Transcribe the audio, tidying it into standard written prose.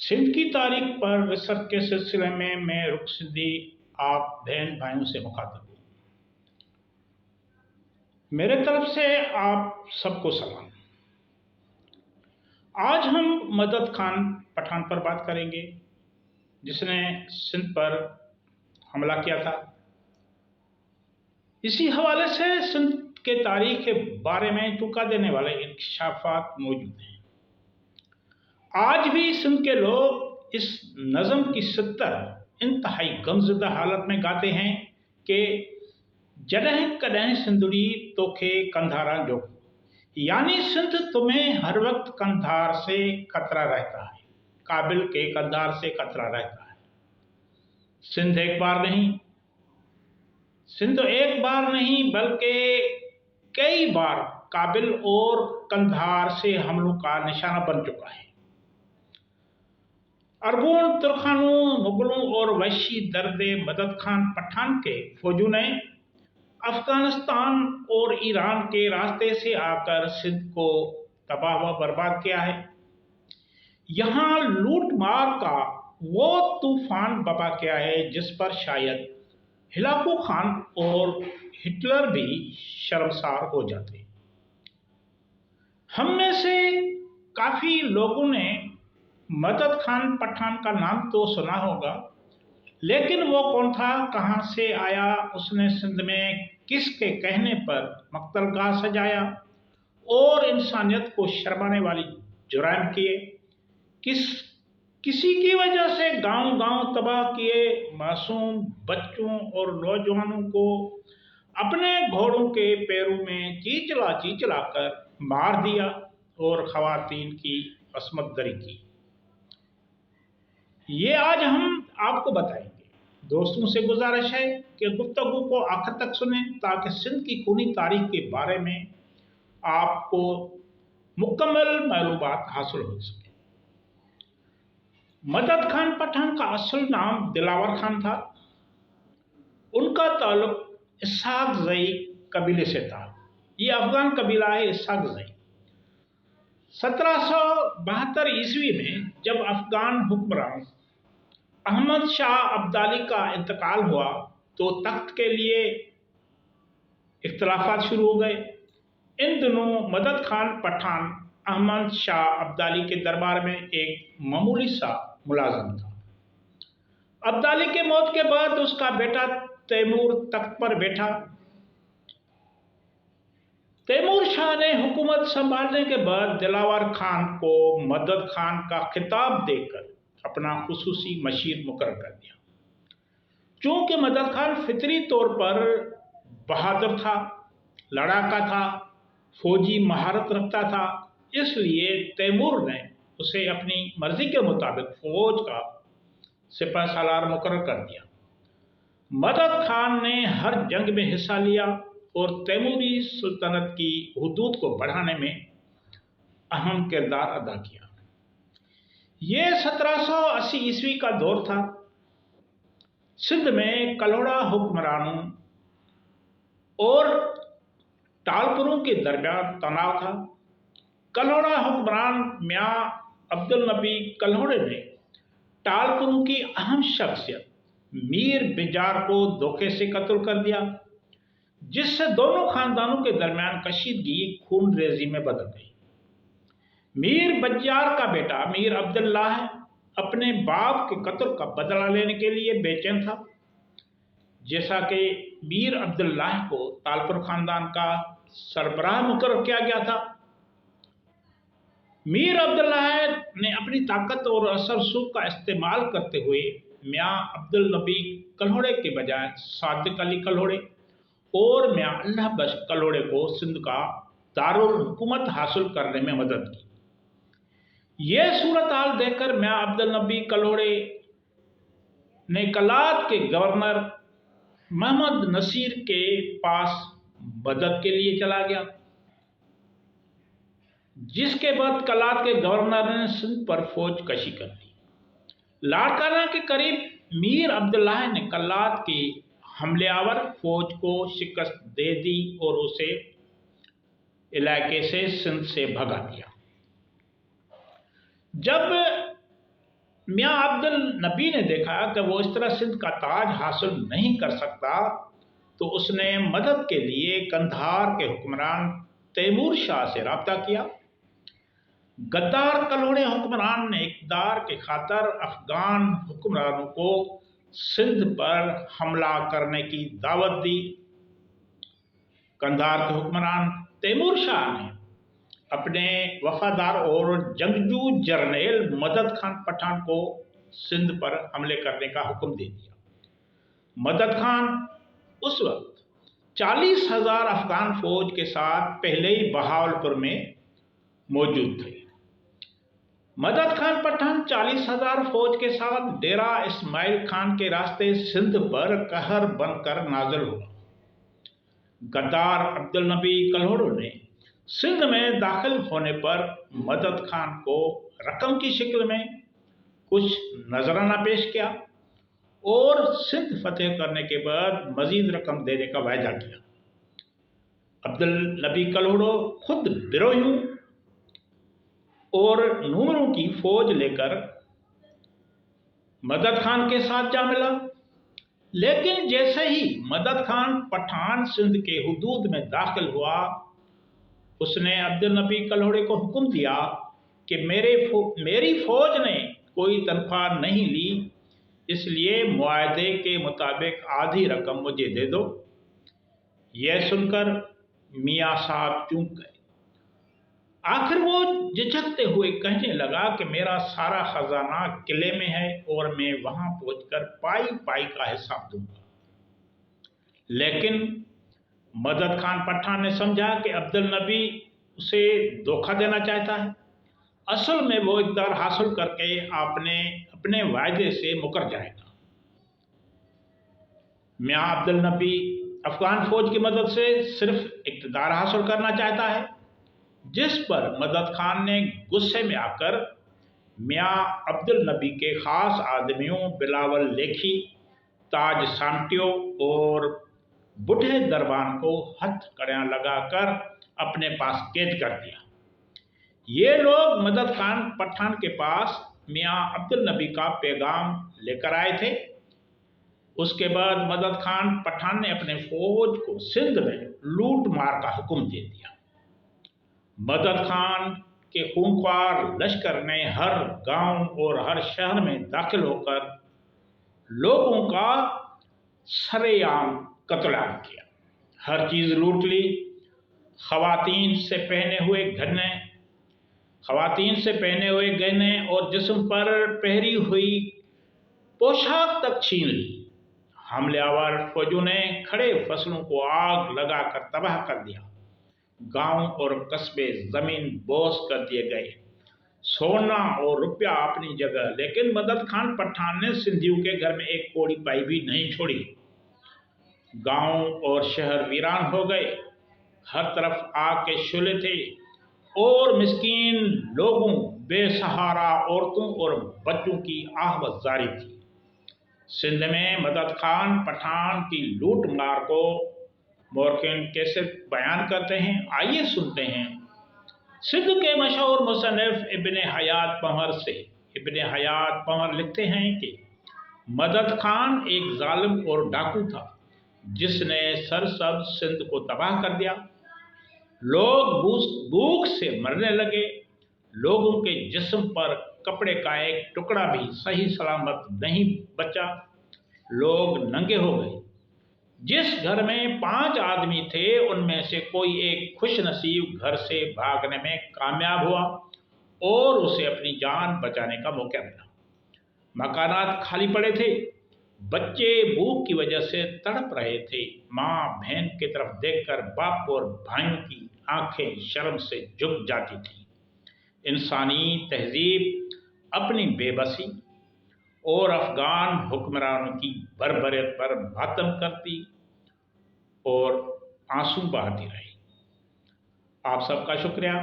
सिंध की तारीख पर रिसर्च के सिलसिले में मैं रुख सिद्दी आप बहन भाइयों से मुखातिब हूँ। मेरे तरफ से आप सबको सलाम। आज हम मदद खान पठान पर बात करेंगे जिसने सिंध पर हमला किया था। इसी हवाले से सिंध के तारीख के बारे में टूका देने वाले इंकशाफात मौजूद हैं। आज भी सिंध के लोग इस नज़म की 70 इंतहाई गमज़दा हालत में गाते हैं कि जॾहिं कॾहिं सिंधुड़ी तोखे कंधारा जो, यानी सिंध तुम्हें हर वक्त कंधार से खतरा रहता है, काबिल के कंधार से खतरा रहता है। सिंध एक बार नहीं बल्कि कई बार काबिल और कंधार से हमलों का निशाना बन चुका है। अरबों, तुर्खानों, मुगलों और वहशी दर्दे मदद खान पठान के फौजों ने अफगानिस्तान और ईरान के रास्ते से आकर सिंध को तबाह व बर्बाद किया है। यहाँ लूट मार का वो तूफान बपा किया है जिस पर शायद हिलाकू खान और हिटलर भी शर्मसार हो जाते। हम में से काफ़ी लोगों ने मदद खान पठान का नाम तो सुना होगा, लेकिन वो कौन था, कहाँ से आया, उसने सिंध में किसके कहने पर मकतलगाह सजाया और इंसानियत को शर्माने वाली जुराइम किए, किसी की वजह से गांव-गांव तबाह किए, मासूम बच्चों और नौजवानों को अपने घोड़ों के पैरों में चीचला कर मार दिया और खवातीन की असमत दरी की। ये आज हम आपको बताएंगे। दोस्तों से गुजारिश है कि गुफ्तगू को आखिर तक सुनें ताकि सिंध की खूनी तारीख के बारे में आपको मुकम्मल मालूमात हासिल हो सके। मदद खान पठान का असल नाम दिलावर खान था। उनका ताल्लुक इसहाक ज़ई कबीले से था। ये अफगान कबीला है इसहाक ज़ई। 1772 ईस्वी में जब अफगान हुक्मरान अहमद शाह अब्दाली का इंतकाल हुआ तो तख्त के लिए इख्तिलाफात शुरू हो गए। इन दिनों मदद खान पठान अहमद शाह अब्दाली के दरबार में एक मामूली सा मुलाजिम था। अब्दाली के मौत के बाद उसका बेटा तैमूर तख्त पर बैठा। तैमूर शाह ने हुकूमत संभालने के बाद दिलावर खान को मदद खान का खिताब देकर अपना खुसूसी मशीर मुकर्रर कर दिया। चूंकि मदद खान फितरी तौर पर बहादुर था, लड़ाका था, फौजी महारत रखता था, इसलिए तैमूर ने उसे अपनी मर्जी के मुताबिक फौज का सिपह सालार मुकर्रर कर दिया। मदद खान ने हर जंग में हिस्सा लिया और तैमूरी सुल्तनत की हुदूद को बढ़ाने में अहम किरदार अदा किया। ये 1780 ईस्वी का दौर था। सिंध में कल्होड़ा हुक्मरानों और टालपुरों के दरमियान तनाव था। कल्होड़ा हुक्मरान मियाँ अब्दुल नबी कल्होड़े ने टालपुरों की अहम शख्सियत मीर बिजार को धोखे से कत्ल कर दिया, जिससे दोनों खानदानों के दरमियान कशीदगी खून रेजी में बदल गई। मीर बज्जार का बेटा मीर अब्दुल्लाह अपने बाप के कत्ल का बदला लेने के लिए बेचैन था। जैसा कि मीर अब्दुल्लाह को तालपुर खानदान का सरबराह मुकर्रर किया गया था, मीर अब्दुल्लाह ने अपनी ताकत और असर सूख का इस्तेमाल करते हुए मियाँ अब्दुल नबी कल्होड़े के बजाय सादिक अली कल्होड़े और मियाँ अल्लाह बख्श कल्होड़े को सिंध का दारुल हुकूमत हासिल करने में मदद की। यह सूरत हाल देखकर मियाँ अब्दुल नबी कल्होड़े ने कलात के गवर्नर मोहम्मद नसीर के पास मदद के लिए चला गया, जिसके बाद कलात के गवर्नर ने सिंध पर फौज कशी कर दी। लाड़काना के करीब मीर अब्दुल्लाह ने कलात की हमलेआवर फौज को शिकस्त दे दी और उसे इलाके से सिंध से भगा दिया। जब मियाँ अब्दुल नबी ने देखा कि वो इस तरह सिंध का ताज हासिल नहीं कर सकता, तो उसने मदद के लिए कंधार के हुक्मरान तैमूर शाह से रब्ता किया। गद्दार कलोड़े हुक्मरान ने इक़्तिदार के खातर अफगान हुक्मरानों को सिंध पर हमला करने की दावत दी। कंधार के हुक्मरान तैमूर शाह ने अपने वफादार और जंगजू जर्नैल मदद खान पठान को सिंध पर हमले करने का हुक्म दे दिया। मदद खान उस वक्त 40,000 अफगान फौज के साथ पहले ही बहावलपुर में मौजूद थे। मदद खान पठान 40,000 फौज के साथ डेरा इस्माइल खान के रास्ते सिंध पर कहर बनकर नाजिल हुआ। गद्दार अब्दुल नबी कल्होड़ो ने सिंध में दाखिल होने पर मदद खान को रकम की शक्ल में कुछ नजराना पेश किया और सिंध फतेह करने के बाद मजीद रकम देने का वायदा किया। अब्दुल नबी कल्होड़ो खुद बिरोहियों और नूमरों की फौज लेकर मदद खान के साथ जा मिला, लेकिन जैसे ही मदद खान पठान सिंध के हुदूद में दाखिल हुआ, उसने अब्दुल नबी कल्होड़े को हुक्म दिया कि मेरी फौज ने कोई तनख्वाह नहीं ली, इसलिए मुआहदे के मुताबिक आधी रकम मुझे दे दो। यह सुनकर मियाँ साहब चूक गए। आखिर वो झिझकते हुए कहने लगा कि मेरा सारा खजाना किले में है और मैं वहां पहुंचकर पाई पाई का हिसाब दूंगा। लेकिन मदद खान पठान ने समझा कि अब्दुल नबी उसे धोखा देना चाहता है। असल में वो इक़्तिदार हासिल करके अपने वायदे से मुकर जाएगा। मियाँ अब्दुल नबी अफगान फौज की मदद से सिर्फ इक़्तिदार हासिल करना चाहता है, जिस पर मदद खान ने गुस्से में आकर मियाँ अब्दुल नबी के खास आदमियों बिलावल लेखी, ताज सांटियो और बूढ़े दरबान को हथकड़ियाँ लगाकर अपने पास कैद कर दिया। ये लोग मदद खान पठान के पास मियाँ अब्दुल नबी का पैगाम लेकर आए थे। उसके बाद मदद खान पठान ने अपने फौज को सिंध में लूट मार का हुक्म दे दिया। मदद खान के खूंखार लश्कर ने हर गांव और हर शहर में दाखिल होकर लोगों का सरेआम कत्लेआम किया, हर चीज लूट ली। खवातीन से पहने हुए गहने और जिस्म पर पहरी हुई पोशाक तक छीन ली। हमलावर फौजों ने खड़े फसलों को आग लगाकर तबाह कर दिया। गांव और कस्बे जमीन बोस कर दिए गए। सोना और रुपया अपनी जगह, लेकिन मदद खान पठान ने सिंधियों के घर में एक कौड़ी पाई भी नहीं छोड़ी। गांव और शहर वीरान हो गए। हर तरफ आग के शोले थे और मिस्कीन लोगों, बेसहारा औरतों और बच्चों की आहवत जारी थी। सिंध में मदद खान पठान की लूट मार को मोरखिन कैसे बयान करते हैं, आइए सुनते हैं। सिंध के मशहूर मुसन्निफ इब्न हयात पंवर लिखते हैं कि मदद खान एक जालिम और डाकू था जिसने सरसब्ज सिंध को तबाह कर दिया। लोग भूख से मरने लगे। लोगों के जिस्म पर कपड़े का एक टुकड़ा भी सही सलामत नहीं बचा। लोग नंगे हो गए। जिस घर में 5 आदमी थे, उनमें से कोई एक खुशनसीब घर से भागने में कामयाब हुआ और उसे अपनी जान बचाने का मौका मिला। मकानात खाली पड़े थे। बच्चे भूख की वजह से तड़प रहे थे। माँ बहन की तरफ देखकर बाप और भाइयों की आंखें शर्म से झुक जाती थी। इंसानी तहजीब अपनी बेबसी और अफगान हुक्मरानों की बर्बरियत पर मातम करती और आंसू बहाती रही। आप सबका शुक्रिया।